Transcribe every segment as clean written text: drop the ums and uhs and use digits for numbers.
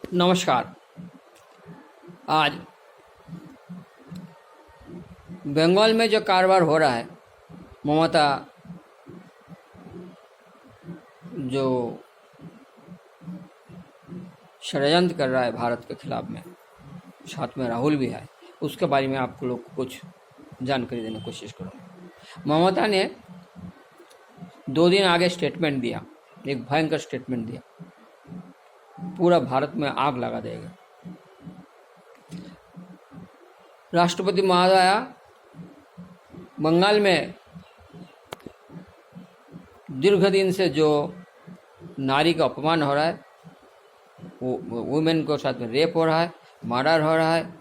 नमस्कार। आज बंगाल में जो कारोबार हो रहा है, ममता जो षड्यंत्र कर रहा है भारत के खिलाफ में, साथ में राहुल भी है, उसके बारे में आपको लोग को कुछ जानकारी देने की कोशिश करूँगा। ममता ने 2 दिन आगे स्टेटमेंट दिया, एक भयंकर स्टेटमेंट दिया, पूरा भारत में आग लगा देगा। राष्ट्रपति महोदया बंगाल में दीर्घ दिन से जो नारी का अपमान हो रहा है, वुमेन को साथ में रेप हो रहा है, मर्डर हो रहा है,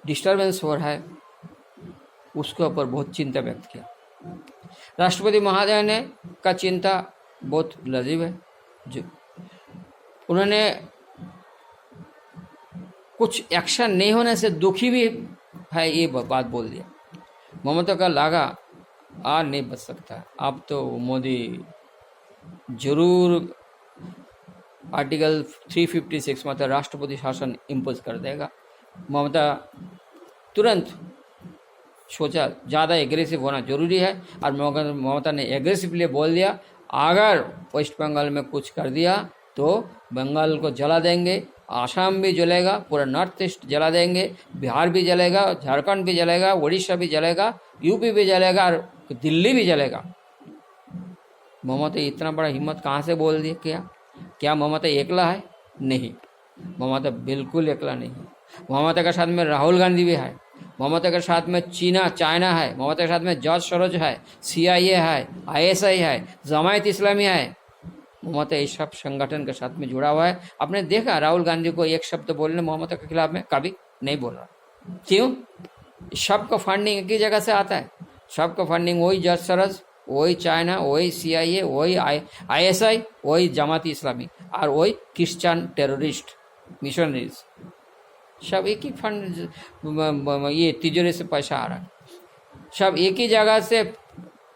डिस्टर्बेंस हो रहा है, उसके ऊपर बहुत चिंता व्यक्त किया। राष्ट्रपति महोदय ने का चिंता बहुत लजीब है। जो उन्होंने कुछ एक्शन नहीं होने से दुखी भी है, ये बात बोल दिया। ममता का लागा आ नहीं बच सकता। अब तो मोदी जरूर आर्टिकल 356 मतलब राष्ट्रपति शासन इम्पोज कर देगा। ममता तुरंत सोचा ज़्यादा एग्रेसिव होना जरूरी है, और ममता ने एग्रेसिवली बोल दिया, अगर वेस्ट बंगाल में कुछ कर दिया तो बंगाल को जला देंगे, आसाम भी जलेगा, पूरा नॉर्थ ईस्ट जला देंगे, बिहार भी जलेगा, झारखंड भी जलेगा, उड़ीसा भी जलेगा, यूपी भी जलेगा और दिल्ली भी जलेगा। ममता इतना बड़ा हिम्मत कहाँ से बोल दिया? क्या ममता एकला है? नहीं, ममता बिल्कुल एकला नहीं है। ममता के साथ में राहुल गांधी भी है, ममता के साथ में चाइना है, ममता के साथ में जॉर्ज सोरोज है, CIA है, ISI है, जमायत इस्लामी है। ममता इस सब संगठन के साथ में जुड़ा हुआ है। आपने देखा राहुल गांधी को एक शब्द बोलने ममता के खिलाफ में कभी नहीं बोल रहा। क्यों? सबका फंडिंग एक ही जगह से आता है। सबका फंडिंग वही जॉर्ज सोरोज, वही चाइना, वही CIA, वही ISI, वही जमात इस्लामी और वही क्रिश्चियन टेररिस्ट मिशनरीज। सब एक ही फंड, ये तिजोरी से पैसा आ रहा है, सब एक ही जगह से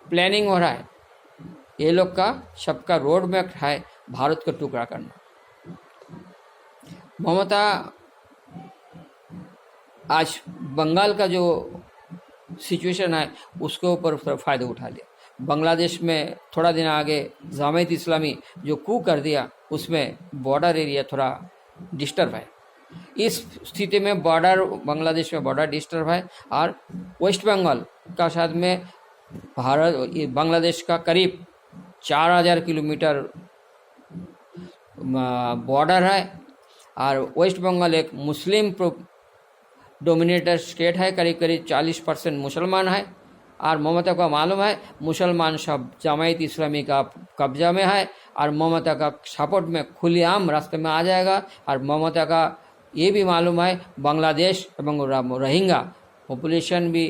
प्लानिंग हो रहा है। ये लोग का सबका रोड मैप है भारत को टुकड़ा करना। ममता आज बंगाल का जो सिचुएशन है उसके ऊपर फायदा उठा लिया। बांग्लादेश में थोड़ा दिन आगे जमायत इस्लामी जो कू कर दिया, उसमें बॉर्डर एरिया थोड़ा डिस्टर्ब है। इस स्थिति में बांग्लादेश में बॉर्डर डिस्टर्ब है, और वेस्ट बंगाल का साथ में बांग्लादेश का करीब 4000 किलोमीटर बॉर्डर है, और वेस्ट बंगाल एक मुस्लिम डोमिनेटेड स्टेट है, करीब करीब 40% मुसलमान है। और ममता को मालूम है मुसलमान सब जमायत इस्लामी का कब्जा में है, और ममता का सपोर्ट में खुलेआम रास्ते में आ जाएगा। और ममता का ये भी मालूम है बांग्लादेश एवं रोहिंग्या पॉपुलेशन भी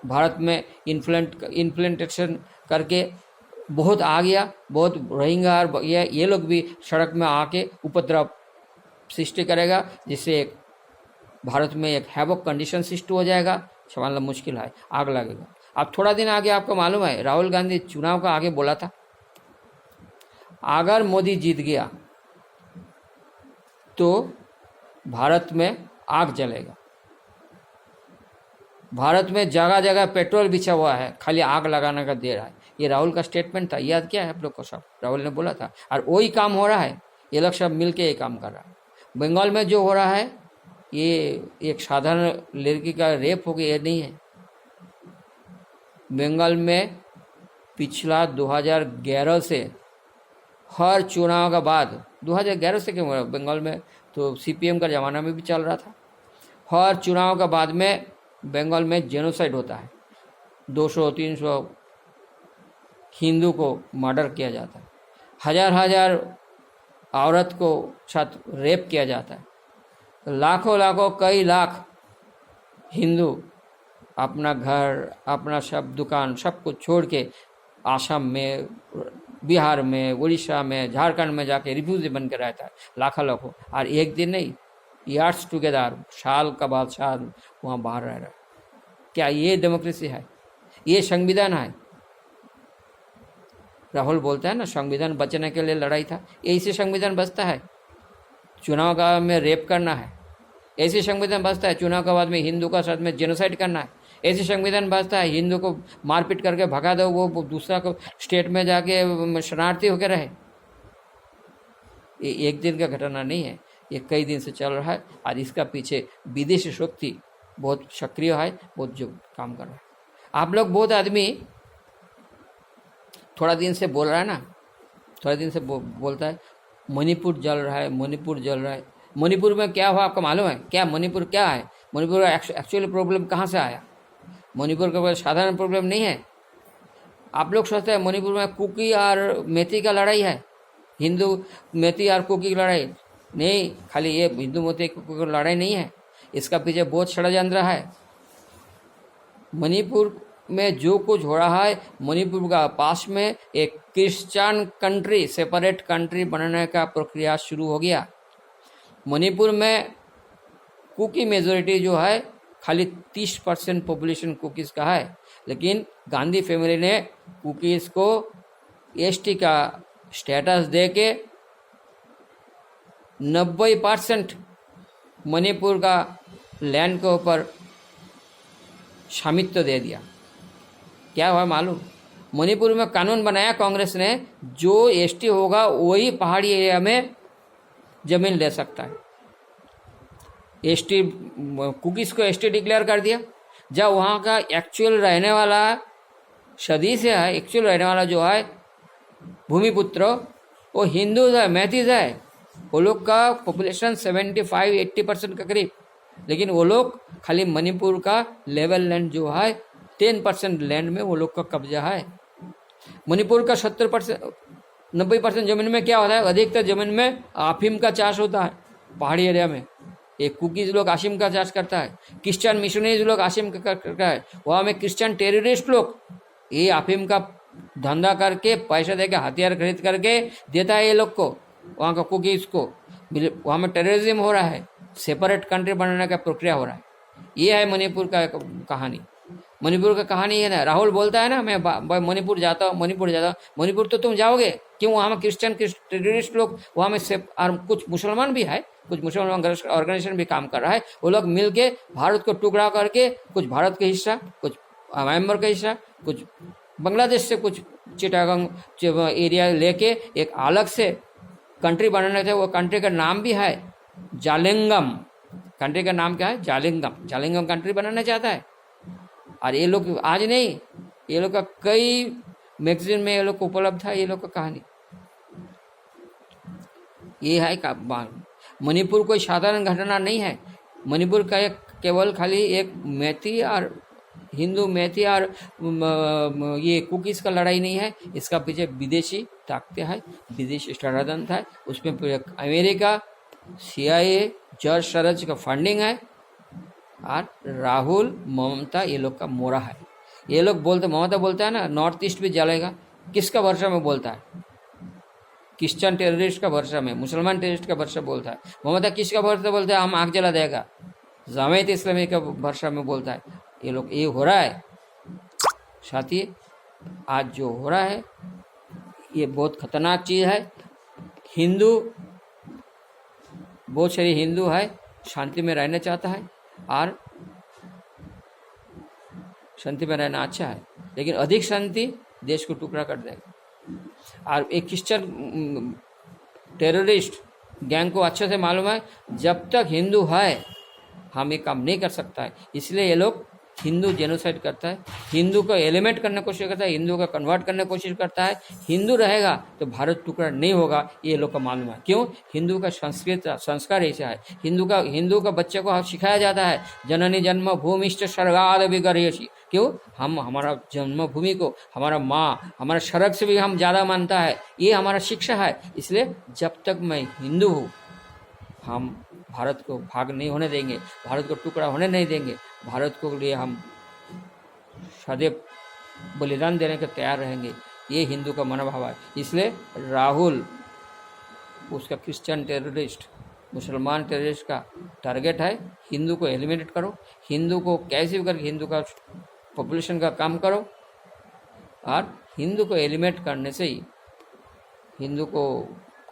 भारत में इन्फ्लेंटेशन करके बहुत आ गया, बहुत रोहिंग्या और ये लोग भी सड़क में आके उपद्रव सृष्टि करेगा, जिससे भारत में एक हैवॉक कंडीशन सृष्टि हो जाएगा। संभालना मुश्किल है, आग लगेगा। अब थोड़ा दिन आगे आपको मालूम है राहुल गांधी चुनाव का आगे बोला था, अगर मोदी जीत गया तो भारत में आग जलेगा। भारत में जगह जगह पेट्रोल बिछा हुआ है, खाली आग लगाने का दे रहा है। ये राहुल का स्टेटमेंट था, याद क्या है आप लोग को? सब राहुल ने बोला था, और वही काम हो रहा है। ये लोग सब मिलके ये काम कर रहा है। बंगाल में जो हो रहा है ये एक साधारण लड़की का रेप हो गया, ये नहीं है। बंगाल में पिछला 2011 से हर चुनाव का बाद, 2011 से क्यों हो रहा है? बंगाल में तो CPM का ज़माना में भी चल रहा था। हर चुनाव का बाद में बंगाल में जेनोसाइड होता है, 200-300 हिंदू को मर्डर किया जाता है, हजार औरत को साथ रेप किया जाता है, लाखों कई लाख हिंदू अपना घर, अपना सब दुकान, सब कुछ छोड़ के आसाम में, बिहार में, उड़ीसा में, झारखंड में जाके रिफ्यूजी बन के रहता है, लाखों। और एक दिन नहीं, ईयर्स टुगेदर, साल का बाद साल वहाँ बाहर रह रहा है। क्या ये डेमोक्रेसी है? ये संविधान है? राहुल बोलता है ना संविधान बचने के लिए लड़ाई था, यही से संविधान बचता है। चुनाव का में रेप करना है, ऐसे संविधान बचता है। चुनाव के बाद में हिंदू का साथ में जेनोसाइड करना है, ऐसे संविधान बचता है। हिंदू को मारपीट करके भगा दो, वो दूसरा को स्टेट में जाके शरणार्थी होकर रहे। ये एक दिन का घटना नहीं है, ये कई दिन से चल रहा है और इसका पीछे विदेशी शक्ति बहुत सक्रिय है, बहुत जो काम कर रहा है। आप लोग बहुत आदमी थोड़ा दिन से बोल रहा है ना, थोड़ा दिन से बोलता है मणिपुर जल रहा है, मणिपुर जल रहा है। मणिपुर में क्या हुआ आपको मालूम है क्या? मणिपुर क्या है? मणिपुर का एक्चुअली प्रॉब्लम कहाँ से आया? मणिपुर का साधारण प्रॉब्लम नहीं है। आप लोग सोचते हैं मणिपुर में कुकी और मेथी का लड़ाई है, हिंदू मेथी और कुकी की लड़ाई नहीं। खाली ये हिंदू मेथी कुकी की लड़ाई नहीं है, इसका पीछे बहुत षड्यंत्र है। मणिपुर में जो कुछ हो रहा है, मणिपुर का पास में एक क्रिश्चियन कंट्री, सेपरेट कंट्री बनने का प्रक्रिया शुरू हो गया। मणिपुर में कुकी मेजोरिटी जो है खाली 30% पॉपुलेशन कुकीज़ का है, लेकिन गांधी फैमिली ने कुकीज़ को एसटी का स्टेटस दे के 90% मणिपुर का लैंड के ऊपर स्वामित्व दे दिया। क्या हुआ मालूम? मणिपुर में कानून बनाया कांग्रेस ने, जो एसटी होगा वही पहाड़ी एरिया में जमीन ले सकता है। एसटी कुकीज़ को एसटी डिक्लेयर कर दिया। जब वहाँ का एक्चुअल रहने वाला सदी से है, एक्चुअल रहने वाला जो है भूमिपुत्र, वो हिंदू है, मैथिज है। वो लोग का पॉपुलेशन 75-80% के करीब, लेकिन वो लोग खाली मणिपुर का लेवल लैंड जो है 10% लैंड में वो लोग का कब्जा है। मणिपुर का 90% जमीन में क्या होता है? अधिकतर जमीन में अफीम का चाष होता है पहाड़ी एरिया में। एक कुकीज लोग अफीम का चाष करता है, क्रिश्चियन मिशनरीज लोग अफीम का करता है, वहाँ में क्रिश्चियन टेररिस्ट लोग ये अफीम का धंधा करके पैसा देके हथियार खरीद करके देता है ये लोग को, वहाँ का कुकीज को। वहाँ में टेररिज्म हो रहा है, सेपरेट कंट्री बनाने का प्रक्रिया हो रहा है। ये है मणिपुर का कहानी। मणिपुर का कहानी है ना। राहुल बोलता है ना मैं मणिपुर जाता हूँ, मणिपुर जाता हूँ। मणिपुर तो तुम जाओगे क्यों? वहाँ में क्रिश्चियन टेररिस्ट लोग, वहाँ में और कुछ मुसलमान भी है, कुछ मुसलमान ऑर्गेनाइजेशन भी काम कर रहा है। वो लोग मिलके भारत को टुकड़ा करके कुछ भारत का हिस्सा, कुछ म्यांमार का हिस्सा, कुछ बांग्लादेश से कुछ चिटागंग एरिया लेके एक अलग से कंट्री बनाने थे। वो कंट्री का नाम भी है जालिंगम। कंट्री का नाम क्या है? जालिंगम। जालिंगम कंट्री बनाना चाहता है। और ये लोग आज नहीं, ये लोग का कई मैगजीन में ये लोग को उपलब्ध है ये लोग का कहानी। ये है मणिपुर कोई साधारण घटना नहीं है। मणिपुर का एक केवल खाली एक मैथी और हिंदू मैथी और ये कुकीज़ का लड़ाई नहीं है। इसका पीछे विदेशी ताकतें हैं, विदेशी षड्यंत्र है। उसमें अमेरिका, CIA, जॉर्ज सोरोस का फंडिंग है और राहुल, ममता ये लोग का मोरा है। ये लोग बोलते, ममता बोलता है ना नॉर्थ ईस्ट भी जलेगा, किसका भरोसा में बोलता है? क्रिश्चियन टेररिस्ट का भरोसा में, मुसलमान टेररिस्ट का भरोसा बोलता है। ममता किसका भरोसा बोलता है? हम आग जला देगा, जमात इस्लामी का भरोसा में बोलता है। ये लोग ये हो रहा है साथी, आज जो हो रहा है ये बहुत खतरनाक चीज़ है। हिंदू, बहुत सारे हिंदू है शांति में रहना चाहता है और शांति में रहना अच्छा है, लेकिन अधिक शांति देश को टुकड़ा कर देगा। और एक क्रिश्चियन टेररिस्ट गैंग को अच्छे से मालूम है जब तक हिंदू है हम ये काम नहीं कर सकता है। इसलिए ये लोग हिंदू जेनोसाइड करता है, हिंदू को एलिमेंट करने की कोशिश करता है, हिंदू को कन्वर्ट करने की कोशिश करता है। हिंदू रहेगा तो भारत टुकड़ा नहीं होगा, ये लोग का मालूम है। क्यों? हिंदू का संस्कार ऐसा है। हिंदू का बच्चे को सिखाया जाता है जननी जन्म भूमिष्ठ स्वर्गाद विगर्यसि। क्यों? हम हमारा जन्मभूमि को, हमारा माँ, हमारा स्वर्ग से भी हम ज़्यादा मानता है, ये हमारा शिक्षा है। इसलिए जब तक मैं हिंदू हूँ हम भारत को भाग नहीं होने देंगे, भारत को टुकड़ा होने नहीं देंगे, भारत को लिए हम सदैव बलिदान देने के तैयार रहेंगे। ये हिंदू का मनोभाव है। इसलिए राहुल उसका क्रिश्चियन टेररिस्ट, मुसलमान टेररिस्ट का टारगेट है हिंदू को एलिमिनेट करो, हिंदू को कैसे भी करके हिंदू का पॉपुलेशन का काम करो। और हिंदू को एलिमिनेट करने से ही, हिंदू को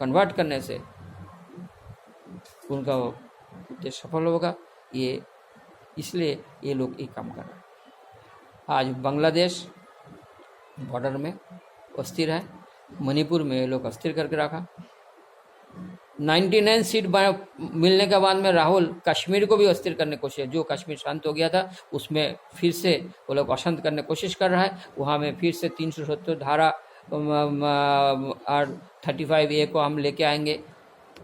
कन्वर्ट करने से उनका उद्देश्य सफल होगा। ये इसलिए ये लोग ये काम कर रहे हैं। आज बांग्लादेश बॉर्डर में अस्थिर है, मणिपुर में ये लोग अस्थिर करके रखा। 99 सीट मिलने के बाद में राहुल कश्मीर को भी अस्थिर करने की कोशिश, जो कश्मीर शांत हो गया था उसमें फिर से वो लोग अशांत करने की कोशिश कर रहा है। वहाँ में फिर से 370 धारा और 35A को हम लेके आएंगे,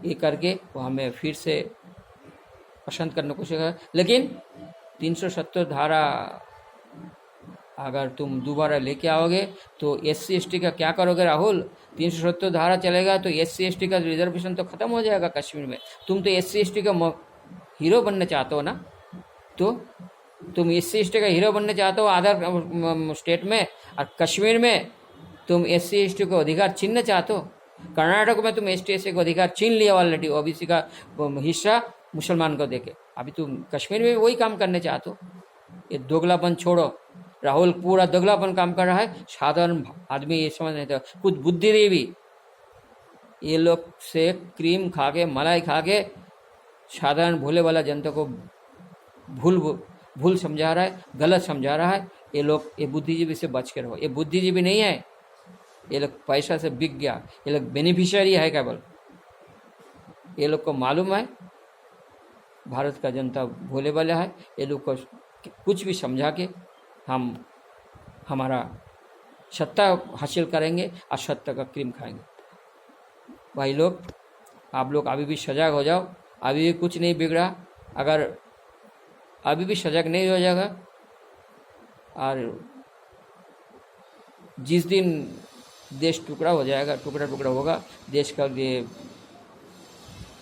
ये करके वहाँ में फिर से अशांत करने की कोशिश कर। लेकिन 370 धारा अगर तुम दोबारा लेके आओगे तो SC ST का क्या करोगे राहुल? 370 धारा चलेगा तो SC ST का रिजर्वेशन तो खत्म हो जाएगा कश्मीर में। तुम तो SC ST का हीरो बनना चाहते हो ना, तो तुम SC ST का हीरो बनना चाहते हो अदर स्टेट में, और कश्मीर में तुम SC ST को अधिकार छीनना चाहते हो। कर्नाटक में तुम ST SC को अधिकार छीन लिया ऑलरेडी, OBC का हिस्सा मुसलमान को देके। अभी तुम कश्मीर में वही काम करने चाहते हो। ये दोगलापन छोड़ो। राहुल पूरा दोगलापन काम कर रहा है, साधारण आदमी ये समझ नहीं था। कुछ बुद्धिजीवी ये लोग से क्रीम खा के, मलाई खा के साधारण भोले वाला जनता को भूल समझा रहा है, गलत समझा रहा है। ये लोग, ये बुद्धिजीवी से बच के रहो। ये बुद्धिजीवी नहीं है, ये लोग पैसा से बिक गया, ये लोग बेनिफिशियरी है केवल। ये लोग को मालूम है भारत का जनता भोले वाला है। ये लोग को कुछ भी समझा के हम हमारा सत्ता हासिल करेंगे और सत्ता का क्रीम खाएंगे। भाई लोग, आप लोग अभी भी सजग हो जाओ, अभी भी कुछ नहीं बिगड़ा। अगर अभी भी सजग नहीं हो जाएगा और जिस दिन देश टुकड़ा हो जाएगा, टुकड़ा होगा, देश का ये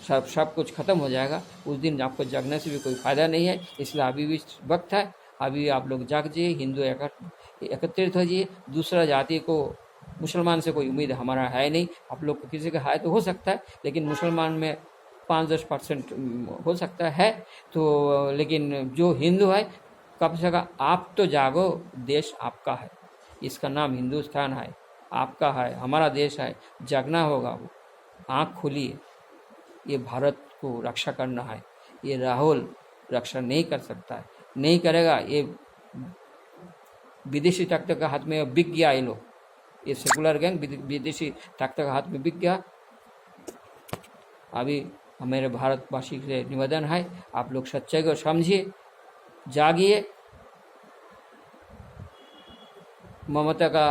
सब कुछ खत्म हो जाएगा, उस दिन आपको जागने से भी कोई फ़ायदा नहीं है। इसलिए अभी भी वक्त है, अभी आप लोग जाग जाइए, हिंदू एकत्रित हो जाइए। दूसरा जाति को, मुसलमान से कोई उम्मीद हमारा है नहीं। आप लोग को किसी का है तो हो सकता है, लेकिन मुसलमान में 5-10% हो सकता है। तो लेकिन जो हिंदू है, कब से कहा आप तो जागो, देश आपका है, इसका नाम हिंदुस्तान है, आपका है, हमारा देश है, जागना होगा। आँख खोलिए, ये भारत को रक्षा करना है। ये राहुल रक्षा नहीं कर सकता है, नहीं करेगा। ये विदेशी ताकतों के हाथ में बिक गया। ये लोग, ये सेकुलर गैंग विदेशी ताकतों के हाथ में बिक गया। अभी हमारे भारतवासी से निवेदन है, आप लोग सच्चाई को समझिए, जागिए। ममता का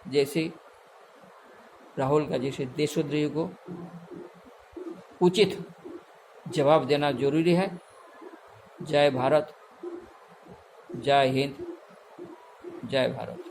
जैसे, राहुल का जैसे देशद्रोही को उचित जवाब देना जरूरी है। जय भारत, जय हिंद, जय भारत।